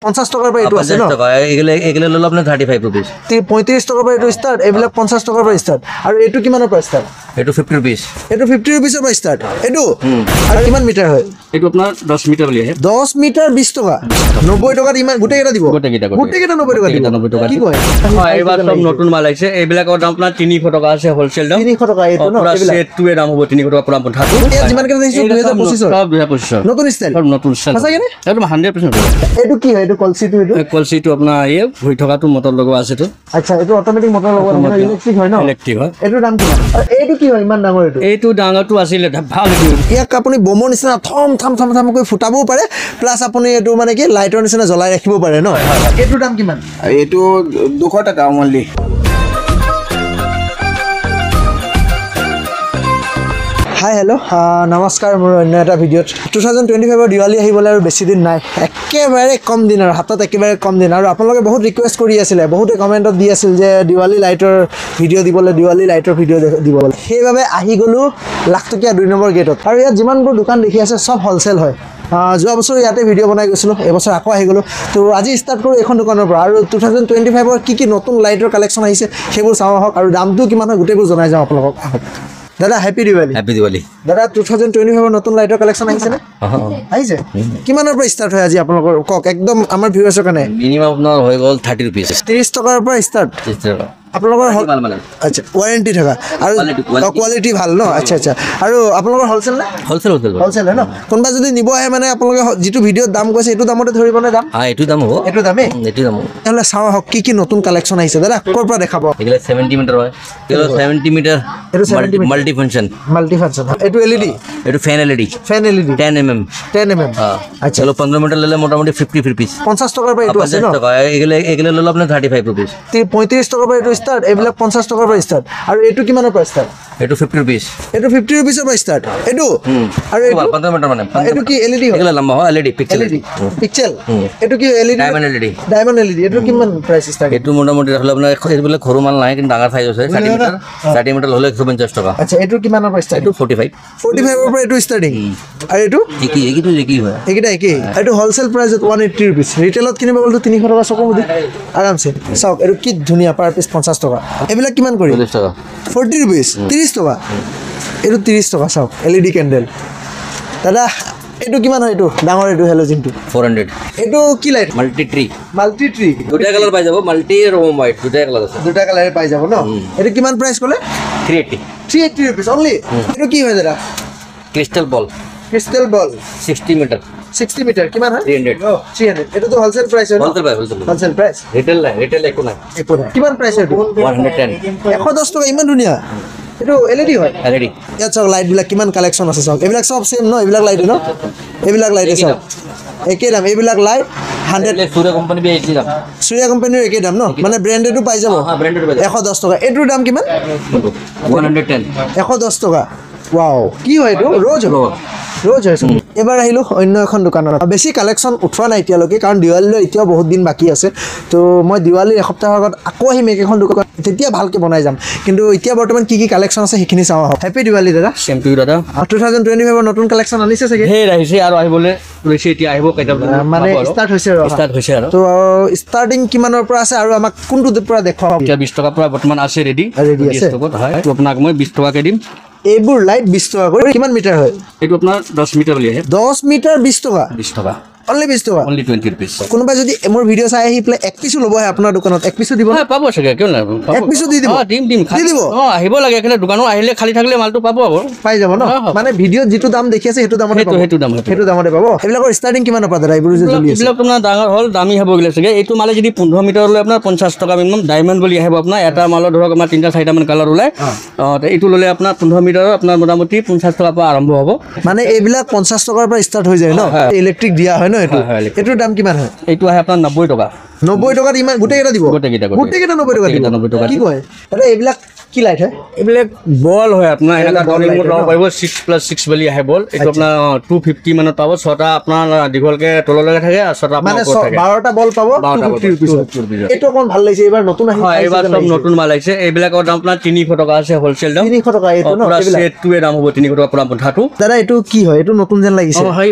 50 টকাৰ পৰা এইটো আছে ন 50 টকা এগুলো ললো আপনাৰ 35 ৰুপিস 35 টকাৰ পৰা এইটো ষ্টাৰ্ট এইবিলাক 50 টকাৰ পৰা ষ্টাৰ্ট আৰু এইটো কিমানৰ পৰা ষ্টাৰ্ট এটু 50 ৰুপিস এইটো 50 रुपीसৰ পৰা ষ্টাৰ্ট এইটো আৰু কিমান মিটাৰ হয় এটু আপনাৰ 10 মিটাৰ বলি আছে 10 মিটাৰ 20 টকা 90 টকাত ইমান গোটেইটা দিব গোটেইটা 90 টকা দিব 90 টকা কি কয় এইবাৰ সব নতুন মাল আহিছে এইবিলাকৰ দাম আপোনাৰ 300 টকা আছে হোলসেল দাম 300 টকা এইটো ন পুৰা সেটটোৱে দাম হ'ব 300 টকা পুৰা পঠাটো ইয়াত যিমান কেনে দেখিছো 2025 সব 2025 নতুন ষ্টাইল সব নতুন ষ্টাইল সঁচাকে নে একদম 100% এইটো কি হয় এইটো কলসিটো এইটো কলসিটো আপোনাৰ এই হৈ থকাটো মটৰ লগোৱা আছে তো আচ্ছা এইটো অটোমেটিক মটৰ লগোৱা নহয় ইলেক্ট্ৰিক হয় ন ইলেক্ট্ৰিক হয় এইটো দাম কিমান আৰু এইটো কি হয় ইমান ডাঙৰ এইটো ডাঙৰটো আছিল ভাল ইয়াক আপুনি বমৰ নিচিনা থম কৈ ফুটাবও পাৰে প্লাছ আপুনি এইটো মানে কি লাইটৰ নিচিনা জ্বলাই ৰাখিব পাৰে ন এইটো দাম কিমান এইটো 200 টাকা অনলি হাই হেল্ল' নমস্কাৰ মোৰ অন্য এটা ভিডিঅ'ত 2025 দিৱালী আহিবলৈ আৰু বেছি দিন নাই একেবাৰে কম দিন আৰু হাতত একেবাৰে কম দিন আৰু আপোনালোকে বহুত ৰিকুৱেষ্ট কৰি আছিলে বহুতে কমেণ্টত দি আছিল যে দিৱালী লাইটৰ ভিডিঅ' দিবলৈ দিৱালী লাইটৰ ভিডিঅ' দিবলৈ সেইবাবে আহি গ'লোঁ লাখটকীয়া 2 নম্বৰ গেটত আৰু ইয়াত যিমানবোৰ দোকান দেখি আছে চব হ'লচেল হয় যোৱা বছৰ ইয়াতে ভিডিঅ' বনাই গৈছিলোঁ এবছৰ আকৌ আহি গ'লোঁ তো আজি ষ্টাৰ্ট কৰোঁ এখন দোকানৰ পৰা আৰু 2025 কি নতুন লাইটৰ কালেকশ্যন আহিছে সেইবোৰ চাওঁ আহক আৰু দামটো কিমান হয় গোটেইবোৰ জনাই যাওঁ আপোনালোকক দাদা হ্যাপি দিৱালী দাদা 2025 নতুন লাইটৰ কালেকশ্যন আহিছে নে আহিছে কিমানৰ পৰা ষ্টাৰ্ট হয় আজি আপোনালোকৰ কক একদম আমাৰ ভিউৱাৰ্ছৰ কাৰণে মিনিমাম আপোনাৰ হৈ গ'ল 30 ৰুপিস 30 টকাৰ পৰা ষ্টাৰ্ট 30 টাকা আপোনালোকৰ ভাল মানে আচ্ছা ওয়াৰেণ্টি থকা আৰু কোৱালিটি ভাল ন আচ্ছা আচ্ছা আৰু আপোনালোকৰ হ'লচেল নে হোলসেল হ'লচেল ন কোনবা যদি নিব আহে মানে আপোনালোকে যিটো ভিডিঅ'ত দাম কৈছে এইটো দামতে ধৰিব নে দাম এইটো দাম হ'ব এইটো দামে এইটো দাম তাহলে চাওঁ হক কি নতুন কালেকশ্যন আহিছে দাদা ক'ৰ পৰা দেখাব এগুলো 70 মিটার হয় এগুলো 70 মিটার এটো 70 মিটার মাল্টি ফাংশন এটো এলইডি এটো ফ্যান এলইডি 10 mm 10 mm আচ্ছা চলো 15 মিটার ললে মোটামুটি 50 রুপিস 50 টকাৰ পৰা এইটো আছে ন 50 টাকা এগুলো ললে আপনাৰ 35 ৰুপিস 35 টকাৰ পৰা এইটো ষ্টাৰ্ট এইবিলাক 50 টকাৰ পৰা ষ্টাৰ্ট আৰু এইটো কিমানৰ পৰা ষ্টাৰ্ট এটো 50 ৰুপিস এইটো 50 ৰুপিসৰ পৰা ষ্টাৰ্ট এইটো আৰু এইটো 15 মিটার মানে এইটো কি এলইডি এগুলো লম্বা হয় এলইডি পিক্সেল পিক্সেল এইটো কি এলইডি ডায়মন্ড এলইডি এইটো কিমান প্রাইস ষ্টাৰ্ট এটো মোটামুটি ৰাখলে আপনাৰ এইবিলাক সৰু মাল নাই কিন্তু ডাঙৰ সাইজ আছে 60 মিটাৰ হলে 150 টাকা আচ্ছা এইটো কিমানৰ পৰা ষ্টাৰ্ট এটো 45 ৰ পৰা এইটো ষ্টাৰ্টিং আৰু এইটো কি হয় এইকেইটা একেই এইটো হ'লচেল প্ৰাইচত 180 रुपीस ৰিটেলত কিনিব গ'লে 300 টকা চকু মুদি আৰামছে চাওক এইটো কি ধুনীয়া পাৰ পিস 50 টকা এইবিলাক কিমান কৰি 40 টাকা 40 रुपीस 30 টকা এইটো 30 টকা চাওক এলইডি ক্যান্ডেল দাদা এইটো কিমান হয় এইটো ডাঙৰ এইটো হেলোজিনটো 400 এইটো কি লাইট মাল্টি ট্ৰি দুটা কালাৰ পাই যাব মাল্টি আৰ হোয়াইট দুটা কালাৰ আছে দুটা কালাৰে পাই যাব ন এইটো কিমান প্ৰাইস ক'লে 380 रुपीस অনলি এইটো কি হয় দাদা ক্রিস্টাল বল 60 মিটার 60 মিটার কিমান হয় 300 300 এটা তো হোলসেল প্রাইস হয় হোলসেল প্রাইস রিটেল একো নাই কিমান প্রাইস হয় 110 110 টাকা ইমান ধুনীয়া এটো এলইডি হয় এলইডি ইয়াত চাওক লাইট বিলাক কিমান কালেকশ্যন আছে চাওক এইবিলাক সব সেম ন এইবিলাক লাইট ন এইবিলাক লাইট চাওক একে দাম এইবিলাক লাইট 100 সূর্য কোম্পানি বি এইটি দাম সূৰ্য কোম্পানিৰ একে দাম ন মানে ব্ৰ্যান্ডেডও পাই যাব হ্যাঁ ব্ৰ্যান্ডেড পাই 110 টাকা এটোৰ দাম কিমান 110 110 টাকা ওয়াও কি হয় এটো ৰোজ হৈছে এবাৰ আহিলো অন্য এখন দোকানত বেছি কালেকশ্যন উঠোৱা নাই এতিয়ালৈকে কাৰণ দিৱালীলৈ এতিয়াও বহুত দিন বাকী আছে তো মই দিৱালীৰ এসপ্তাহৰ আগত আকৌ আহিম এখন দোকান তেতিয়া ভালকে বনাই যাম কিন্তু এতিয়া বৰ্তমান কি কালেকশ্যন আছে সেইখিনি চাওঁ আহক হ্যাপি দিৱালী দাদা সেম টু দাদা 2025 নতুন কালেকশ্যন আনিছে চাগে হে আহিছে আৰু আহিবলে লৈছে এতিয়া আহিব কেইটা মানে ষ্টাৰ্ট হৈছে আৰু তো ষ্টাৰ্টিং কিমানৰ পৰা আছে আৰু আমাক কোনটোৰ পৰা দেখুৱাব এতিয়া 20 টকাৰ পৰা বৰ্তমান আছে ৰেডি ষ্টকত হয় তো আপোনাক মই 20 টকাকে দিম এইবোৰ লাইট 20 টকা কৰি কিমান মিটাৰ হয় এইটো আপোনাৰ 10 মিটাৰ বুলি আহে 10 মিটাৰ 20 টকা অনলি 20 টকা অনলি 20 ৰুপিস কোনোবা যদি মোৰ ভিডিও চাই আহি প্লে এক পিসও ল'ব হয় আপোনাৰ দোকানত এক পিসও দিব হ্যাঁ পাবো সকে কিয় না এক পিসও দি দিব দিম দি দিব আহিব লাগে এখানে দোকানো আহিলে খালি থাকলে মালটো পাবো আৰু পাই যাব ন মানে ভিডিওত যেটো দাম দেখি আছে হেতু দামতে পাবো হেতু দামতে পাবো এবিলাকৰ ষ্টাৰ্টিং কিমান পৰা দাদা এইবোৰ যে চলি আছে এবিলাক আপোনাৰ ডাঙৰ হল দামী হ'ব গলে সকে এইটো মালে যদি 15 মিটাৰ লৈ আপোনাৰ 50 টকা মিনিমাম ডায়মন্ড বুলি আহিব আপোনাৰ এটা মালৰ ধৰক আমাৰ 3টা 4টা মান কালাৰ ওলাই এইটো ললে আপোনাৰ 15 মিটাৰ আপোনাৰ মোটামুটি 50 টকা পৰা আৰম্ভ হ'ব মানে এইবিলাক 50 টকাৰ পৰা ষ্টাৰ্ট হৈ যায় ন ইলেক্ট্ৰিক দিয়া হয় ন এটো দাম কিমান হয় এইটো আহে আপোনাৰ 90 টকা 90 টকাত ইমান গোটেইটা দিব গোটেইটা 90 টকা দিব কি কয় আৰে এইবিলাক কি লাইট হয় এইবিলাক বল হয় আপোনাৰ এনেকুৱা ball ধৰণে light ল'ব ন? পাৰিব 6+6 বুলি আহে বল এইটো আপোনাৰ 250 মানত পাব ছটা আপোনাৰ দীঘলকে তললৈকে থাকে আৰু ছটা আপোনাৰ মানে ওপৰত থাকে 12টা বল পাব 12টা 250 rupees 250 rupees। এইটো অকণ ভাল লাগিছে এইবাৰ নতুন হয় আহিছে এইবাৰ যেন চব লাগিছে। নতুন মাল আহিছে এইবিলাকৰ দাম আপোনাৰ 300 টকা আছে হোলচেল দাম 300 টকা এইটো ন পুৰা এইবিলাক সেটটোৱে দাম হ'ব 300 টকা পুৰা মুঠাটো দাদা এইটো কি হয় এইটো নতুন যেন লাগিছে হয়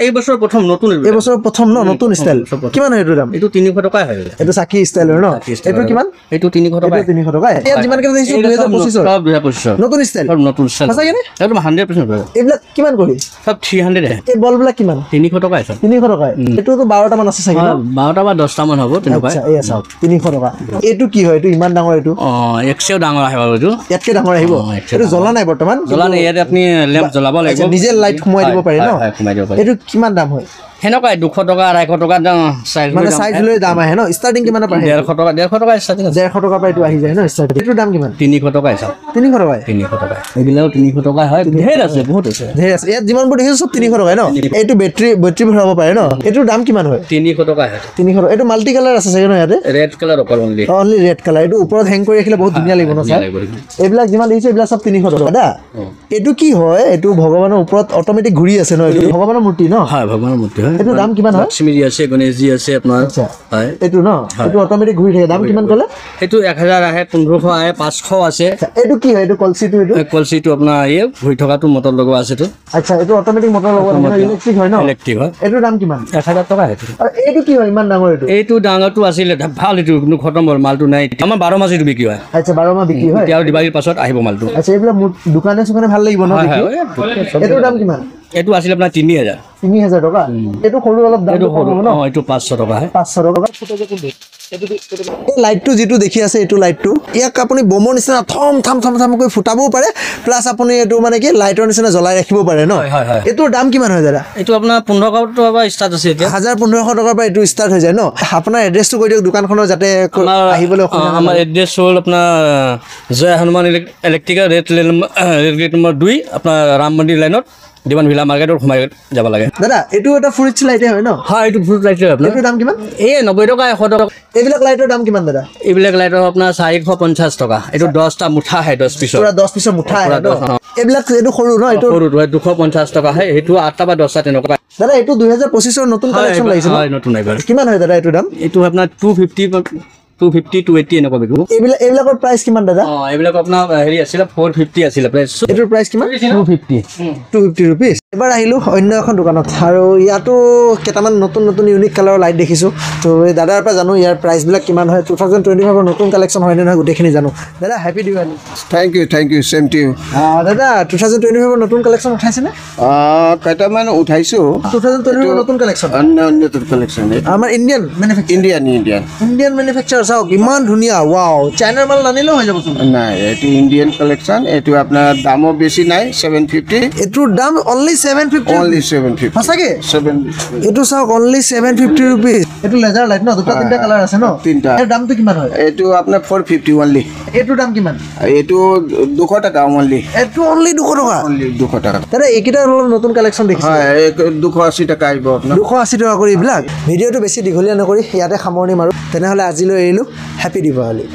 এই বছৰ প্ৰথম নতুন এই বছৰ প্ৰথম ন নতুন ষ্টাইল কিমান হয় এইটো দাম এইটো 300 টকাই হয় এইটো চাকি ষ্টাইলৰ ন এইটো কিমান এইটো 300 টকা এইটো 300 টকা ইয়াত যিমান কেইটা দেখিছো 2025 সব 2025 নতুন ষ্টাইল সব নতুন ষ্টাইল সঁচাকে নে একদম 100% হয় এইবিলাক কিমান কৰি সব 300 আহে এই বলবিলাক কিমান 300 টকা আছে 300 টকা এইটোতো 12টা মান আছে চাগে ন 12টা বা 10টা মান হ'ব তেনেকুৱা আচ্ছা এয়া চাওক 300 টকা এইটো কি হয় এইটো ইমান ডাঙৰ এইটো একছেও ডাঙৰ আহে বাৰু এইটো ইয়াতকে ডাঙৰ আহিব এইটো জ্বলা নাই বৰ্তমান জ্বলা নাই ইয়াতে আপুনি লেম্প জ্বলাব লাগিব আচ্ছা, নিজে লাইট সোমাই দিব পাৰি ন হয় সোমাই দিব পাৰি এইটো কিমান দাম হয় সেনেকুৱাই 200 টকা 250 টকা চাইজ মানে চাইজ লৈ দাম আহে ন ষ্টাৰ্টিং কিমানৰ পৰা আহে 150 টকা ষ্টাৰ্টিং আছে 150 টকাৰ পৰা এইটো আহি যায় ন ষ্টাৰ্টিং এইটোৰ দাম কিমান 300 টকা আছে 300 টকাই 300 টকা এইবিলাকো 300 টকা হয় ঢেৰ আছে বহুত আছে ধেৰ আছে ইয়াত যিমানবোৰ দেখিছো চব 300 টকাই ন এইটো বেটাৰী ভৰাব পাৰে ন এইটোৰ দাম কিমান হয় 300 টকা হয় 300 টকা এইটো মাল্টি কালাৰ আছে চাগে ন ইয়াতে ৰেড কালাৰ অকল অনলি অনলি ৰেড কালাৰ এইটো ওপৰত হেং কৰি ৰাখিলে বহুত ধুনীয়া লাগিব ন চাই এইবিলাক যিমান দেখিছো এইবিলাক চব 300 টকা দাদা এইটো কি হয় এইটো ভগৱানৰ ওপৰত অট'মেটিক ঘূৰি আছে ন এইটো ভগৱানৰ মূৰ্তি ন হয় ভগৱানৰ মূৰ্তি হয় এইটো দাম কিমান হয় লক্ষ্মীজি আছে গণেশজি আছে আপোনাৰ আচ্ছা হয় এইটো ন এইটো অট'মেটিক ঘূৰি থাকে দাম কিমান ক'লে সেইটো 1000 আহে 1500 আহে 500 আছে এইটো কি হয় এইটো কলচিটো এইটো কলচিটো আপোনাৰ এই ঘূৰি থকাটো মটৰ লগোৱা আছে তো আচ্ছা এইটো অট'মেটিক মটৰ লগোৱা ইলেক্ট্ৰিক হয় ন ইলেক্ট্ৰিক হয় এইটোৰ দাম কিমান 1000 টকা সেইটো আৰু এইটো কি হয় ইমান ডাঙৰ এইটো এইটো ডাঙৰটো আছিলে ভাল এইটো কিন্তু খতম হ'ল মালটো নাই আমাৰ 12 মাছ এইটো বিক্ৰী হয় আচ্ছা 12 মাহ বিক্ৰী হয় এতিয়া আৰু দিৱালীৰ পাছত আহিব মালটো আচ্ছা এইবিলাক দোকানে চোকানে ভাল লাগিব ন হয় দেখি? হয় এইটোৰ দাম কিমান এইটো আছিলে আপোনাৰ 3000 3000 টকা এইটো সৰু অলপ দাম এইটো কম সৰু হ'ব ন এইটো 500 টকা হয় 500 টকা এই লাইটটো যিটো দেখি আছে এইটো লাইটটো ইয়াক আপুনি বমৰ নিচিনা থম থাম থম থামকৈ ফুটাবও পাৰে প্লাছ আপুনি এইটো মানে কি লাইটৰ নিচিনা জ্বলাই ৰাখিব পাৰে ন হয় হয় এইটোৰ দাম কিমান হয় দাদা এইটো আপোনাৰ 1500 টকা পৰা ষ্টাৰ্ট আছে এতিয়া 1500 টকাৰ পৰা এইটো ষ্টাৰ্ট হৈ যায় ন আপোনাৰ এড্ৰেছটো কৈ দিয়ক দোকানখনৰ যাতে আহিবলৈ অসুবিধা আমাৰ এড্ৰেছ হ'ল আপোনাৰ Jai Hanuman electrical red gate number 2 আপোনাৰ ৰাম মন্দিৰ লাইনত দিৱান ভিলা মাৰ্কেটত সোমাই যাব লাগে দাদা এইটো এটা ফুৰিচ লাইটে হয় ন হয় এইটো ফ্ৰুট লাইট আপোনাৰ এইটোৰ দাম কিমান এই 90 টকা 100 টকা এইবিলাক লাইটৰ দাম কিমান দাদা এইবিলাক লাইটৰ আপোনাৰ 450 টকা এইটো 10টা মুঠা আহে 10 পিছৰ পুৰা 10 পিছৰ মুঠা আহে ন এইবিলাক এইটো সৰু ন এইটো সৰুটো 250 টকা হয় সেইটো 8টা বা 10টা তেনেকুৱা দাদা এইটো 2025 ৰ নতুন কালেকশ্যন লাগিছে ন হয় নতুন এইবাৰ কিমান হয় দাদা এইটো দাম এইটো আপোনাৰ 250 280 এনেকুৱা বিকিব এইবিলাকৰ প্ৰাইচ কিমান দাদা এইবিলাক আপোনাৰ হেৰি আছিলে 450 আছিলে প্ৰাইচ এইটোৰ প্ৰাইচ কিমান 250 ৰুপিজ এবাৰ আহিলোঁ অন্য এখন দোকানত আৰু ইয়াতো কেইটামান নতুন নতুন ইউনিক কালাৰৰ লাইট দেখিছোঁ তো এই দাদাৰ পৰা জানো ইয়াৰ প্ৰাইচবিলাক কিমান হয় 2025 ৰ নতুন কালেকশ্যন হয়নে নহয় গোটেইখিনি জানো দাদা happy Diwali thank you same to you দাদা 2025 ৰ নতুন কালেকশ্যন উঠাইছেনে কেইটামান উঠাইছোঁ 2025 ৰ নতুন কালেকশ্যন নতুন কালেকশ্যন আমাৰ ইণ্ডিয়ান ইণ্ডিয়ান মেনুফেকচাৰ চাওক ইমান ধুনীয়া ৱাও চাইনাৰ মাল নানিলেও হৈ যাবচোন নাই এইটো ইণ্ডিয়ান কালেকশ্যন এইটো আপোনাৰ দামো বেছি নাই 750 এইটোৰ দাম অনলি 750 অনলি 750 সঁচাকে 7 এইটো চাওক অনলি 750 ৰুপিজ এইটো লেজাৰ লাইট ন দুটা তিনিটা কালাৰ আছে ন তিনিটা। ইয়াৰ দামটো কিমান হয় এইটো আপোনাৰ 450 অনলি এইটোৰ দাম কিমান এইটো 200 টকা অনলি এইটো অনলি 200 টকা অনলি 200 টকা দাদা এইকেইটা অলপ নতুন কালেকশ্যন দেখিছোঁ হয় 280 টকা আহিব আপোনাৰ 280 টকা কৰি এইবিলাক ভিডিঅ'টো বেছি দীঘলীয়া নকৰি ইয়াতে সামৰণি মাৰোঁ তেনেহ'লে আজিলৈ এৰিলোঁ হেপী দিৱালী